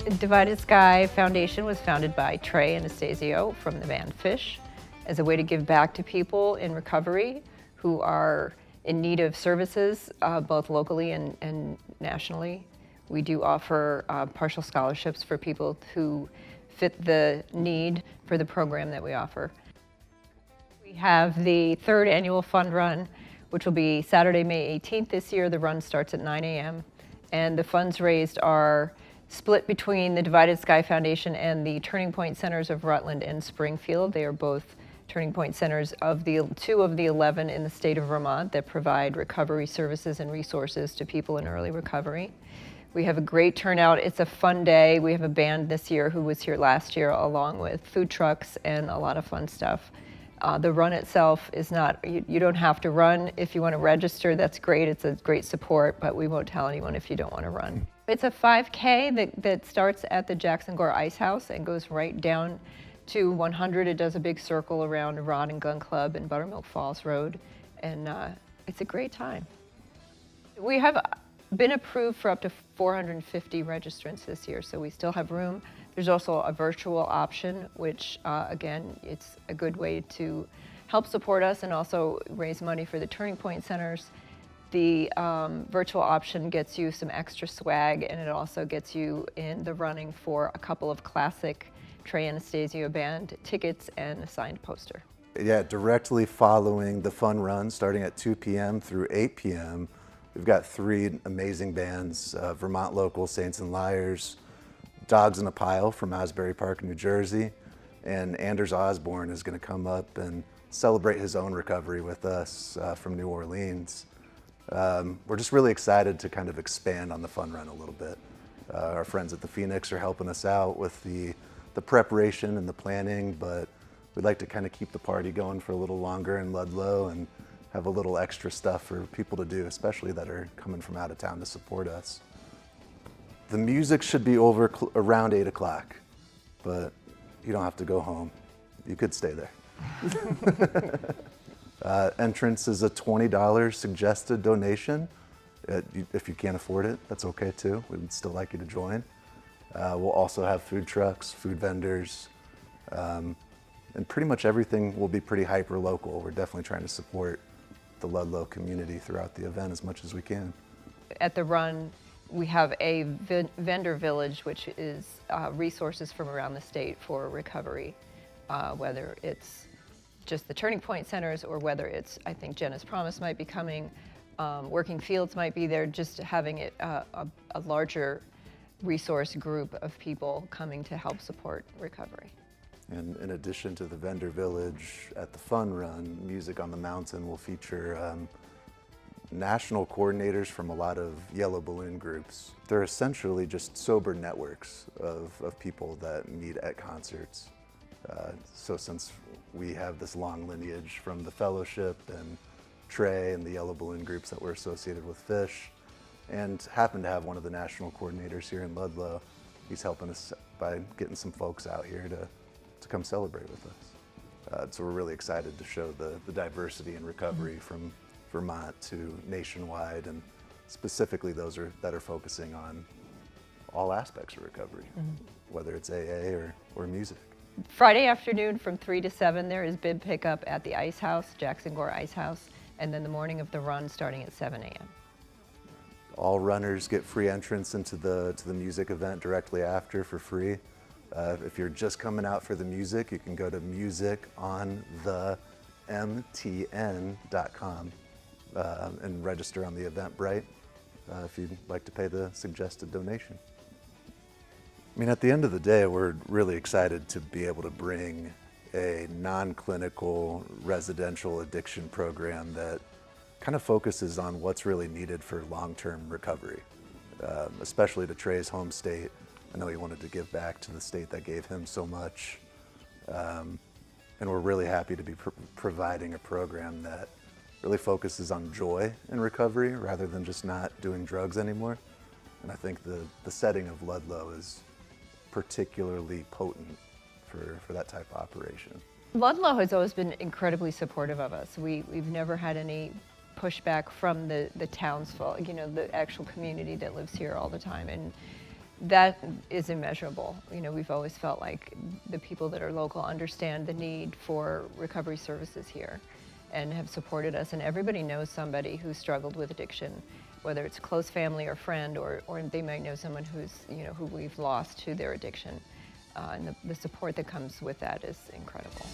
Divided Sky Foundation was founded by Trey Anastasio from the band Fish as a way to give back to people in recovery who are in need of services, both locally and nationally. We do offer partial scholarships for people who fit the need for the program that we offer. We have the third annual fund run, which will be Saturday, May 18th this year. The run starts at 9 a.m. and the funds raised are split between the Divided Sky Foundation and the Turning Point Centers of Rutland and Springfield. They are both Turning Point Centers of the 2 of the 11 in the state of Vermont that provide recovery services and resources to people in early recovery. We have a great turnout. It's a fun day. We have a band this year who was here last year, along with food trucks and a lot of fun stuff. The run itself is not, you don't have to run. If you want to register, that's great. It's a great support, but we won't tell anyone if you don't want to run. It's a 5K that starts at the Jackson Gore Ice House and goes right down to 100. It does a big circle around Rod and Gun Club and Buttermilk Falls Road, and it's a great time. We have been approved for up to 450 registrants this year, so we still have room. There's also a virtual option, which again, it's a good way to help support us and also raise money for the Turning Point Centers. The virtual option gets you some extra swag, and it also gets you in the running for a couple of classic Trey Anastasio Band tickets and a signed poster. Yeah, directly following the fun run, starting at 2 p.m. through 8 p.m., we've got 3 amazing bands, Vermont local Saints and Liars, Dogs in a Pile from Asbury Park, New Jersey, and Anders Osborne is going to come up and celebrate his own recovery with us from New Orleans. We're just really excited to kind of expand on the fun run a little bit. Our friends at the Phoenix are helping us out with the preparation and the planning, but we'd like to kind of keep the party going for a little longer in Ludlow and have a little extra stuff for people to do, especially that are coming from out of town to support us. The music should be over around 8 o'clock, but you don't have to go home. You could stay there. Entrance is a $20 suggested donation. If you can't afford it, that's okay too. We would still like you to join. We'll also have food trucks, food vendors, and pretty much everything will be pretty hyper local. We're definitely trying to support the Ludlow community throughout the event as much as we can. At the run, we have a vendor village, which is resources from around the state for recovery, whether it's just the Turning Point Centers or whether it's, I think Jenna's Promise might be coming, Working Fields might be there, just having it a larger resource group of people coming to help support recovery. And in addition to the vendor village, at the fun run, Music on the Mountain will feature national coordinators from a lot of yellow balloon groups. They're essentially just sober networks of people that meet at concerts. So since we have this long lineage from the Fellowship and Trey and the yellow balloon groups that were associated with Fish, and happen to have one of the national coordinators here in Ludlow, he's helping us by getting some folks out here to come celebrate with us. So we're really excited to show the diversity and recovery from Vermont to nationwide, and specifically those that are focusing on all aspects of recovery, whether it's AA or music. Friday afternoon from 3 to 7, there is bib pickup at the Ice House, Jackson Gore Ice House, and then the morning of the run starting at 7 a.m. All runners get free entrance into the music event directly after for free. If you're just coming out for the music, you can go to musiconthemtn.com and register on the Eventbrite if you'd like to pay the suggested donation. I mean, at the end of the day, we're really excited to be able to bring a non-clinical residential addiction program that kind of focuses on what's really needed for long-term recovery, especially to Trey's home state. I know he wanted to give back to the state that gave him so much. And we're really happy to be providing a program that really focuses on joy in recovery rather than just not doing drugs anymore. And I think the setting of Ludlow is particularly potent for that type of operation. Ludlow has always been incredibly supportive of us. We've never had any pushback from the townsfolk, you know, the actual community that lives here all the time. And That is immeasurable. You know, we've always felt like the people that are local understand the need for recovery services here and have supported us. And everybody knows somebody who's struggled with addiction, whether it's close family or friend, or they might know someone who's, you know, who we've lost to their addiction. And the support that comes with that is incredible.